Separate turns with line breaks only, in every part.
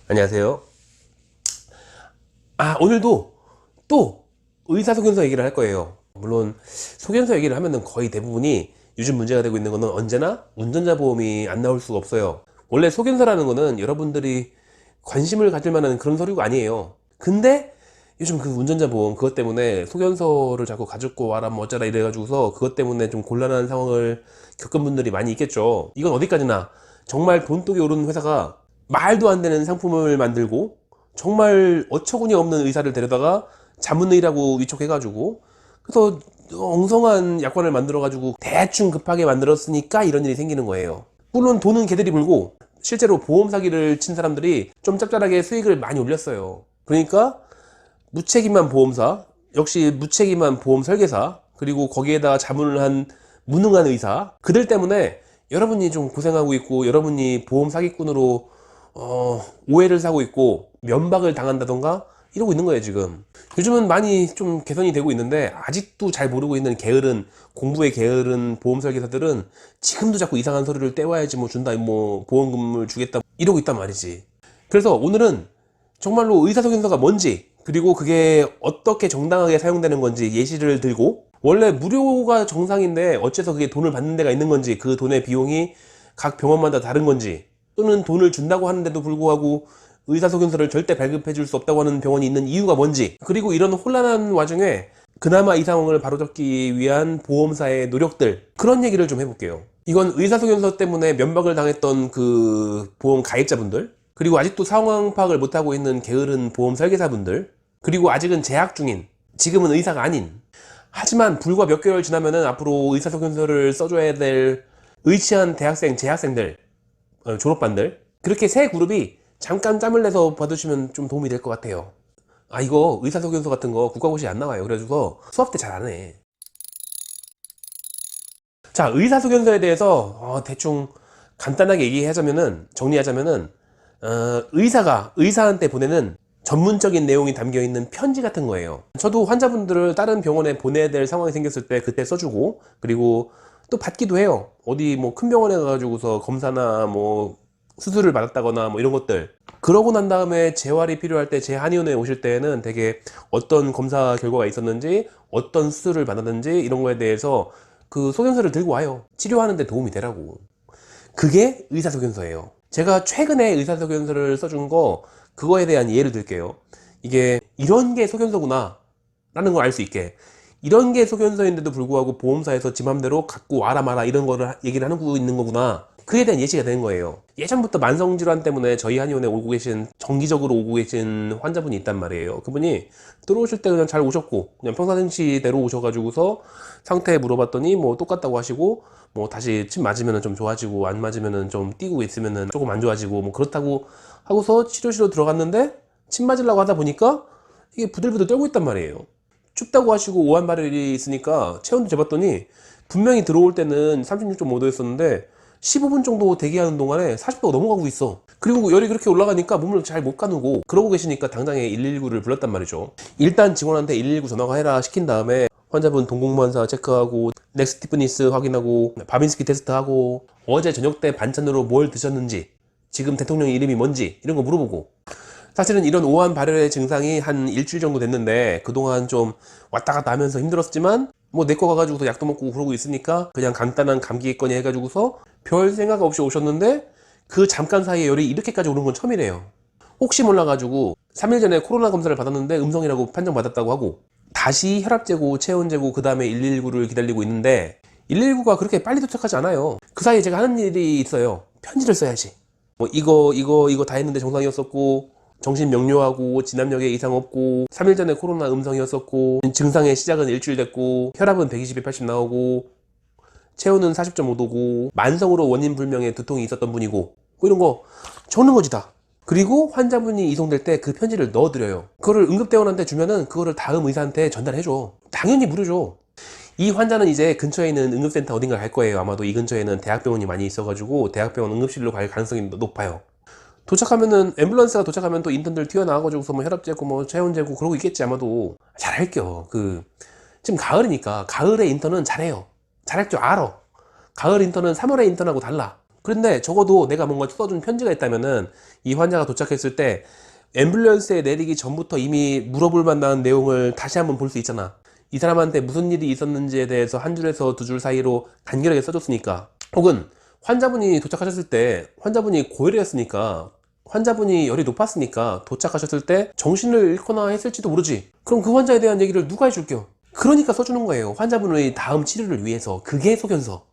안녕하세요. 오늘도 또 의사소견서 얘기를 할 거예요. 물론 소견서 얘기를 하면은 거의 대부분이 요즘 문제가 되고 있는 거는 언제나 운전자 보험이 안 나올 수가 없어요. 원래 소견서라는 거는 여러분들이 관심을 가질 만한 그런 서류가 아니에요. 근데 요즘 그 운전자 보험 그것 때문에 소견서를 자꾸 가지고 와라 뭐 어쩌라 이래가지고서 그것 때문에 좀 곤란한 상황을 겪은 분들이 많이 있겠죠. 이건 어디까지나 정말 돈독이 오르는 회사가 말도 안 되는 상품을 만들고 정말 어처구니 없는 의사를 데려다가 자문의라고 위촉해가지고 그래서 엉성한 약관을 만들어가지고 대충 급하게 만들었으니까 이런 일이 생기는 거예요. 물론 돈은 걔들이 벌고 실제로 보험 사기를 친 사람들이 좀 짭짤하게 수익을 많이 올렸어요. 그러니까 무책임한 보험사, 역시 무책임한 보험 설계사, 그리고 거기에다가 자문을 한 무능한 의사, 그들 때문에 여러분이 좀 고생하고 있고 여러분이 보험 사기꾼으로 오해를 사고 있고 면박을 당한다던가 이러고 있는 거예요 지금. 요즘은 많이 좀 개선이 되고 있는데 아직도 잘 모르고 있는 게으른 공부에 게으른 보험 설계사들은 지금도 자꾸 이상한 서류를 떼와야지 뭐 준다 뭐 보험금을 주겠다 이러고 있단 말이지. 그래서 오늘은 정말로 의사소견서가 뭔지 그리고 그게 어떻게 정당하게 사용되는 건지 예시를 들고 원래 무료가 정상인데 어째서 그게 돈을 받는 데가 있는 건지 그 돈의 비용이 각 병원마다 다른 건지 또는 돈을 준다고 하는데도 불구하고 의사소견서를 절대 발급해 줄 수 없다고 하는 병원이 있는 이유가 뭔지 그리고 이런 혼란한 와중에 그나마 이 상황을 바로잡기 위한 보험사의 노력들 그런 얘기를 좀 해볼게요. 이건 의사소견서 때문에 면박을 당했던 그 보험 가입자분들 그리고 아직도 상황 파악을 못하고 있는 게으른 보험 설계사분들 그리고 아직은 재학 중인 지금은 의사가 아닌 하지만 불과 몇 개월 지나면은 앞으로 의사소견서를 써줘야 될 의치한 대학생 재학생들 졸업반들 그렇게 세 그룹이 잠깐 짬을 내서 받으시면 좀 도움이 될 것 같아요. 이거 의사소견서 같은 거 국가고시에 안 나와요. 그래서 수업 때 잘 안 해. 자, 의사소견서에 대해서 대충 간단하게 얘기하자면은 정리하자면은 의사가 의사한테 보내는 전문적인 내용이 담겨 있는 편지 같은 거예요. 저도 환자분들을 다른 병원에 보내야 될 상황이 생겼을 때 그때 써주고 그리고 또 받기도 해요. 어디 뭐 큰 병원에 가가지고서 검사나 뭐 수술을 받았다거나 뭐 이런 것들 그러고 난 다음에 재활이 필요할 때 재한의원에 오실 때에는 되게 어떤 검사 결과가 있었는지 어떤 수술을 받았는지 이런 거에 대해서 그 소견서를 들고 와요. 치료하는 데 도움이 되라고. 그게 의사소견서예요. 제가 최근에 의사소견서를 써준 거 그거에 대한 예를 들게요. 이게 이런 게 소견서구나 라는 걸 알 수 있게 이런 게 소견서인데도 불구하고 보험사에서 지 맘대로 갖고 와라 마라 이런 거를 얘기를 하고 있는 거구나 그에 대한 예시가 되는 거예요. 예전부터 만성질환 때문에 저희 한의원에 오고 계신 정기적으로 오고 계신 환자분이 있단 말이에요. 그분이 들어오실 때 그냥 잘 오셨고 그냥 평상시대로 오셔가지고서 상태 물어봤더니 뭐 똑같다고 하시고 뭐 다시 침 맞으면 좀 좋아지고 안 맞으면 좀 뛰고 있으면 조금 안 좋아지고 뭐 그렇다고 하고서 치료실로 들어갔는데 침 맞으려고 하다 보니까 이게 부들부들 떨고 있단 말이에요. 춥다고 하시고 오한 발열이 있으니까 체온도 재봤더니 분명히 들어올 때는 36.5도였었는데 15분 정도 대기하는 동안에 40도가 넘어가고 있어. 그리고 열이 그렇게 올라가니까 몸을 잘 못 가누고 그러고 계시니까 당장에 119를 불렀단 말이죠. 일단 직원한테 119 전화가 해라 시킨 다음에 환자분 동공무환사 체크하고 넥스티프니스 확인하고 바빈스키 테스트하고 어제 저녁 때 반찬으로 뭘 드셨는지 지금 대통령 이름이 뭔지 이런 거 물어보고 사실은 이런 오한 발열의 증상이 한 일주일 정도 됐는데 그동안 좀 왔다 갔다 하면서 힘들었지만 뭐 내거 가가지고서 약도 먹고 그러고 있으니까 그냥 간단한 감기겠거니 해가지고서 별 생각 없이 오셨는데 그 잠깐 사이에 열이 이렇게까지 오른 건 처음이래요. 혹시 몰라가지고 3일 전에 코로나 검사를 받았는데 음성이라고 판정받았다고 하고 다시 혈압 재고 체온 재고 그 다음에 119를 기다리고 있는데 119가 그렇게 빨리 도착하지 않아요. 그 사이에 제가 하는 일이 있어요. 편지를 써야지. 뭐 이거 다 했는데 정상이었었고 정신 명료하고 진압력에 이상 없고 3일 전에 코로나 음성이었었고 증상의 시작은 일주일 됐고 혈압은 120에 80 나오고 체온은 40.5도고 만성으로 원인 불명의 두통이 있었던 분이고 뭐 이런 거 적는 거지 다. 그리고 환자분이 이송될 때 그 편지를 넣어드려요. 그거를 응급대원한테 주면은 그거를 다음 의사한테 전달해줘. 당연히 무료죠. 이 환자는 이제 근처에 있는 응급센터 어딘가 갈 거예요. 아마도 이 근처에는 대학병원이 많이 있어가지고 대학병원 응급실로 갈 가능성이 높아요. 도착하면은 앰뷸런스가 도착하면 또 인턴들 튀어나와가지고서 뭐 혈압 재고 뭐 체온 재고 그러고 있겠지 아마도. 잘할게요. 지금 가을이니까 가을에 인턴은 잘해요. 잘할 줄 알아. 가을 인턴은 3월에 인턴하고 달라. 그런데 적어도 내가 뭔가 써준 편지가 있다면은 이 환자가 도착했을 때 앰뷸런스에 내리기 전부터 이미 물어볼 만한 내용을 다시 한번 볼 수 있잖아. 이 사람한테 무슨 일이 있었는지에 대해서 한 줄에서 두 줄 사이로 간결하게 써줬으니까. 혹은 환자분이 도착하셨을 때 환자분이 고열이었으니까, 환자분이 열이 높았으니까 도착하셨을 때 정신을 잃거나 했을지도 모르지. 그럼 그 환자에 대한 얘기를 누가 해줄게요? 그러니까 써주는 거예요. 환자분의 다음 치료를 위해서. 그게 소견서.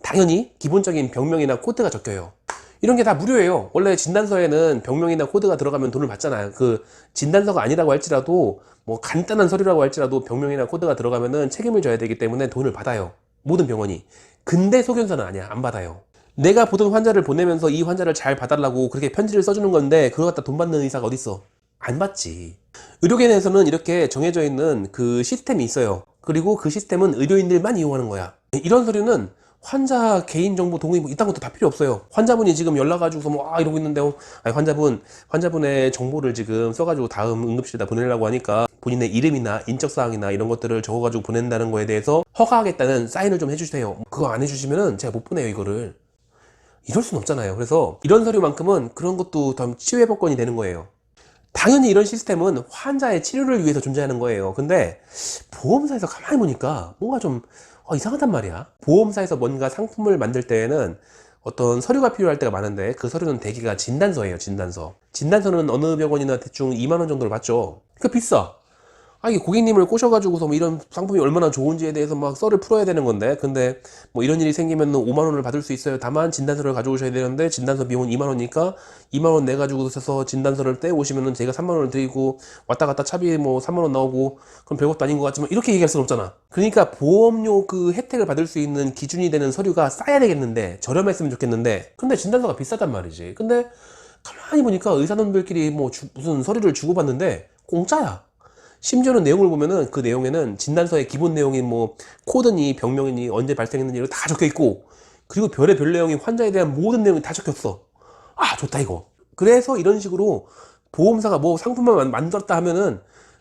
당연히 기본적인 병명이나 코드가 적혀요. 이런 게 다 무료예요. 원래 진단서에는 병명이나 코드가 들어가면 돈을 받잖아요. 그 진단서가 아니라고 할지라도 뭐 간단한 서류라고 할지라도 병명이나 코드가 들어가면은 책임을 져야 되기 때문에 돈을 받아요. 모든 병원이. 근데 소견서는 아니야. 안 받아요. 내가 보던 환자를 보내면서 이 환자를 잘 봐달라고 그렇게 편지를 써주는 건데 그걸 갖다 돈 받는 의사가 어딨어? 안 받지. 의료계에서는 이렇게 정해져 있는 그 시스템이 있어요. 그리고 그 시스템은 의료인들만 이용하는 거야. 이런 서류는 환자 개인정보 동의 뭐 이딴 것도 다 필요 없어요. 환자분이 지금 연락 가지고서 뭐 이러고 있는데 아니 환자분의 정보를 지금 써가지고 다음 응급실에다 보내려고 하니까 본인의 이름이나 인적사항이나 이런 것들을 적어가지고 보낸다는 거에 대해서 허가하겠다는 사인을 좀 해주세요. 그거 안 해주시면은 제가 못 보내요 이거를. 이럴 순 없잖아요. 그래서 이런 서류만큼은 그런 것도 다 치유회복권이 되는 거예요. 당연히 이런 시스템은 환자의 치료를 위해서 존재하는 거예요. 근데 보험사에서 가만히 보니까 뭔가 좀 이상하단 말이야. 보험사에서 뭔가 상품을 만들 때에는 어떤 서류가 필요할 때가 많은데 그 서류는 대개가 진단서예요. 진단서는 어느 병원이나 대충 2만 원 정도를 받죠. 그러니까 비싸. 이게 고객님을 꼬셔가지고서 뭐 이런 상품이 얼마나 좋은지에 대해서 막 썰을 풀어야 되는 건데, 근데 뭐 이런 일이 생기면 5만 원을 받을 수 있어요. 다만 진단서를 가져오셔야 되는데 진단서 비용은 2만 원이니까 2만 원 내가지고서 진단서를 떼오시면은 제가 3만 원을 드리고 왔다 갔다 차비 뭐 3만 원 나오고 그럼 별것도 아닌 것 같지만 이렇게 얘기할 수는 없잖아. 그러니까 보험료 그 혜택을 받을 수 있는 기준이 되는 서류가 싸야 되겠는데, 저렴했으면 좋겠는데, 근데 진단서가 비싸단 말이지. 근데 가만히 보니까 의사분들끼리 뭐 무슨 서류를 주고받는데 공짜야. 심지어는 내용을 보면은 그 내용에는 진단서의 기본 내용이 뭐 코드니 병명이니 언제 발생했는지 이런 다 적혀 있고, 그리고 별의 별 내용이 환자에 대한 모든 내용이 다 적혔어. 좋다 이거. 그래서 이런 식으로 보험사가 뭐 상품만 만들었다 하면은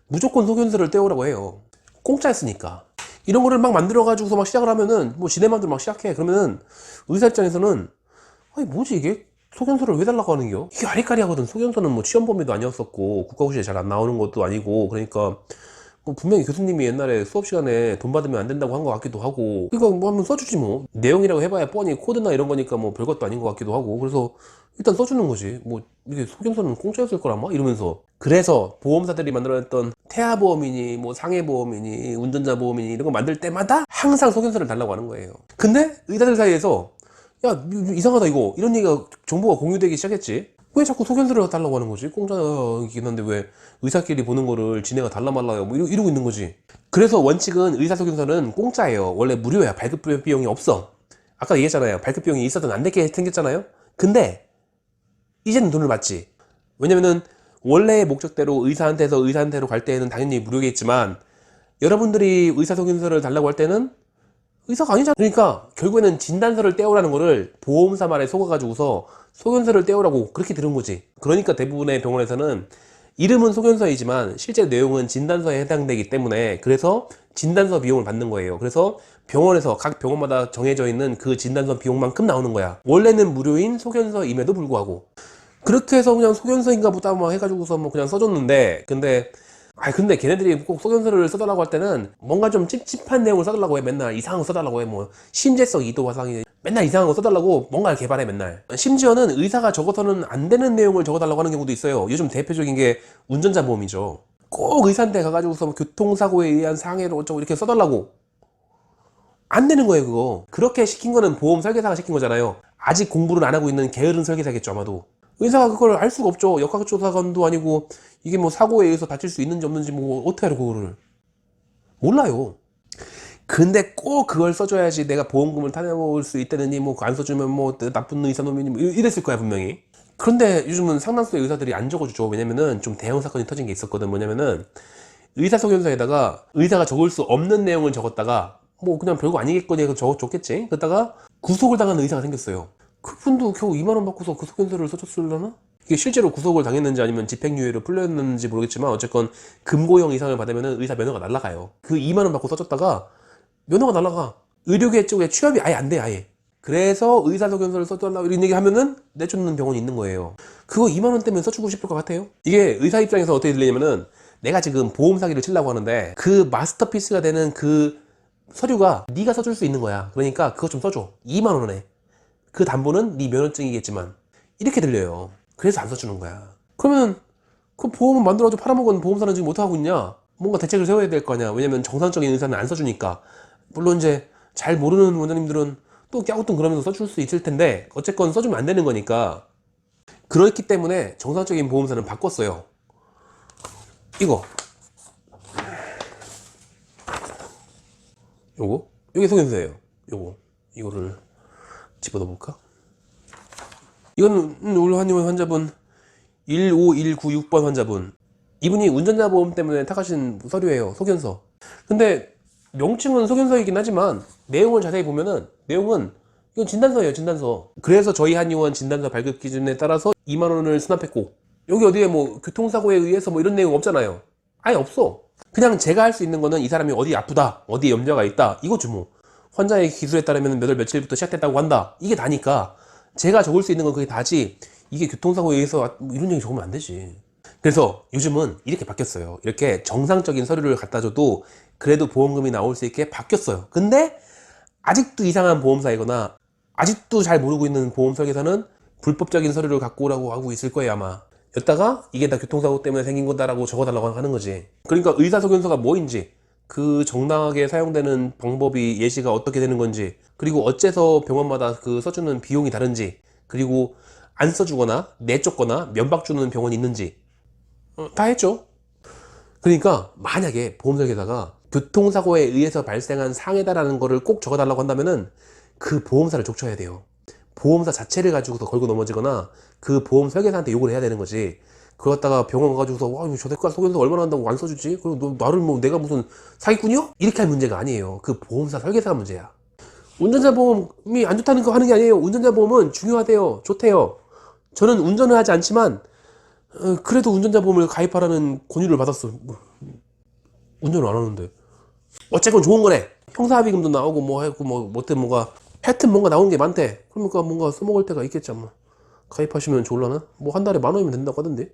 무조건 소견서를 떼오라고 해요. 공짜였으니까. 이런 거를 막 만들어 가지고서 막 시작을 하면은 뭐 지네 맘대로 막 시작해. 그러면은 의사 입장에서는 뭐지 이게? 소견서를 왜 달라고 하는겨? 이게 아리까리하거든. 소견서는 뭐 취업 범위도 아니었었고 국가고시에 잘 안 나오는 것도 아니고, 그러니까 뭐 분명히 교수님이 옛날에 수업 시간에 돈 받으면 안 된다고 한 것 같기도 하고, 그러니까 뭐 한번 써주지 뭐. 내용이라고 해봐야 뻔히 코드나 이런 거니까 뭐 별것도 아닌 것 같기도 하고, 그래서 일단 써주는 거지. 뭐 이게 소견서는 공짜였을 거라마 이러면서. 그래서 보험사들이 만들어냈던 태아보험이니 뭐 상해보험이니 운전자 보험이니 이런 거 만들 때마다 항상 소견서를 달라고 하는 거예요. 근데 의사들 사이에서 야 이상하다 이거, 이런 얘기가 정보가 공유되기 시작했지. 왜 자꾸 소견서를 달라고 하는 거지? 공짜이긴 한데 왜 의사끼리 보는 거를 지네가 달라 말라요 뭐 이러고 있는 거지. 그래서 원칙은 의사소견서는 공짜예요. 원래 무료야. 발급 비용이 없어. 아까 얘기했잖아요. 발급 비용이 있어도 안 되게 생겼잖아요. 근데 이제는 돈을 받지. 왜냐면은 원래의 목적대로 의사한테로 갈 때에는 당연히 무료겠지만, 여러분들이 의사소견서를 달라고 할 때는 의사가 아니잖아. 그러니까 결국에는 진단서를 떼오라는 거를 보험사 말에 속아가지고서 소견서를 떼오라고 그렇게 들은 거지. 그러니까 대부분의 병원에서는 이름은 소견서이지만 실제 내용은 진단서에 해당되기 때문에, 그래서 진단서 비용을 받는 거예요. 그래서 병원에서 각 병원마다 정해져 있는 그 진단서 비용만큼 나오는 거야. 원래는 무료인 소견서임에도 불구하고. 그렇게 해서 그냥 소견서인가 보다 뭐 해가지고서 뭐 그냥 써줬는데, 근데 걔네들이 꼭 소견서를 써달라고 할 때는 뭔가 좀 찝찝한 내용을 써달라고 해. 맨날 이상한 거 써달라고 해. 뭐 심재성 이도 화상이 맨날 이상한 거 써달라고 뭔가를 개발해 맨날. 심지어는 의사가 적어서는 안 되는 내용을 적어달라고 하는 경우도 있어요. 요즘 대표적인 게 운전자 보험이죠. 꼭 의사한테 가가지고서 뭐 교통사고에 의한 상해로 어쩌고 이렇게 써달라고. 안 되는 거예요 그거. 그렇게 시킨 거는 보험 설계사가 시킨 거잖아요. 아직 공부를 안 하고 있는 게으른 설계사겠죠 아마도. 의사가 그걸 알 수가 없죠. 역학조사관도 아니고 이게 뭐 사고에 의해서 다칠 수 있는지 없는지 뭐 어떻게 알아 그거를. 몰라요. 근데 꼭 그걸 써줘야지 내가 보험금을 타내올 수 있다느니, 뭐 안 써주면 뭐 나쁜 의사놈이니 뭐 이랬을 거야 분명히. 그런데 요즘은 상당수의 의사들이 안 적어주죠. 왜냐면은 좀 대형 사건이 터진 게 있었거든. 뭐냐면은 의사소견서에다가 의사가 적을 수 없는 내용을 적었다가 뭐 그냥 별거 아니겠거니 해서 적었겠지. 그러다가 구속을 당한 의사가 생겼어요. 그분도 겨우 2만 원 받고서 그 소견서를 써줬으려나? 이게 실제로 구속을 당했는지 아니면 집행유예로 풀렸는지 모르겠지만 어쨌건 금고형 이상을 받으면 의사 면허가 날라가요. 그 2만 원 받고 써줬다가 면허가 날라가. 의료계 쪽에 취업이 아예 안 돼. 아예 그래서 의사소견서를 써달라고 이런 얘기 하면은 내쫓는 병원이 있는 거예요. 그거 2만 원 때문에 써주고 싶을 것 같아요. 이게 의사 입장에서 어떻게 들리냐면은 내가 지금 보험 사기를 치려고 하는데 그 마스터피스가 되는 그 서류가 네가 써줄 수 있는 거야. 그러니까 그거 좀 써줘. 2만 원에. 그 담보는 네 면허증이겠지만 이렇게 들려요. 그래서 안 써주는 거야. 그러면 그 보험은 만들어가지고 팔아먹은 보험사는 지금 못하고 있냐? 뭔가 대책을 세워야 될 거 아니야. 왜냐면 정상적인 의사는 안 써주니까. 물론 이제 잘 모르는 원장님들은 또 깨우뚱 그러면서 써줄 수 있을 텐데 어쨌건 써주면 안 되는 거니까. 그렇기 때문에 정상적인 보험사는 바꿨어요. 이거 요거 요게 소견서예요. 이거를 집어넣어 볼까? 이거는 우리 환자분 15196번 환자분, 이분이 운전자 보험 때문에 택하신 서류예요. 소견서. 근데 명칭은 소견서이긴 하지만 내용을 자세히 보면은 내용은 이건 진단서예요. 진단서. 그래서 저희 한의원 진단서 발급 기준에 따라서 2만 원을 수납했고, 여기 어디에 뭐 교통사고에 의해서 뭐 이런 내용 없잖아요. 아예 없어. 그냥 제가 할 수 있는 거는 이 사람이 어디 아프다, 어디에 염려가 있다, 이거죠 뭐. 환자의 기술에 따르면 몇 월 며칠부터 시작됐다고 한다, 이게 다니까 제가 적을 수 있는 건 그게 다지, 이게 교통사고에 의해서 이런 얘기 적으면 안 되지. 그래서 요즘은 이렇게 바뀌었어요. 이렇게 정상적인 서류를 갖다 줘도 그래도 보험금이 나올 수 있게 바뀌었어요. 근데 아직도 이상한 보험사이거나 아직도 잘 모르고 있는 보험 설계사는 불법적인 서류를 갖고 오라고 하고 있을 거예요 아마. 여기다가 이게 다 교통사고 때문에 생긴 거다라고 적어달라고 하는 거지. 그러니까 의사소견서가 뭐인지, 그 정당하게 사용되는 방법이 예시가 어떻게 되는 건지, 그리고 어째서 병원마다 그 써주는 비용이 다른지, 그리고 안 써주거나 내쫓거나 면박 주는 병원이 있는지 다 했죠. 그러니까 만약에 보험설계사가 교통사고에 의해서 발생한 상해다라는 거를 꼭 적어달라고 한다면은 그 보험사를 족쳐야 돼요. 보험사 자체를 가지고서 걸고 넘어지거나 그 보험 설계사한테 욕을 해야 되는 거지. 그걸 갖다가 병원 가가지고서 와 저 대가 소견서 얼마나 한다고 안 써주지? 그리고 너 나를 뭐 내가 무슨 사기꾼이요? 이렇게 할 문제가 아니에요. 그 보험사 설계사가 문제야. 운전자 보험이 안 좋다는 거 하는 게 아니에요. 운전자 보험은 중요하대요. 좋대요. 저는 운전을 하지 않지만 그래도 운전자 보험을 가입하라는 권유를 받았어. 운전을 안 하는데. 어쨌건 좋은 거네. 형사합의금도 나오고 뭐 했고 뭐 어때 뭐가 하여튼 뭔가 나온 게 많대. 그러니까 뭔가 써먹을 때가 있겠지 아마. 가입하시면 좋을라나? 뭐 한 달에 10,000원이면 된다고 하던데.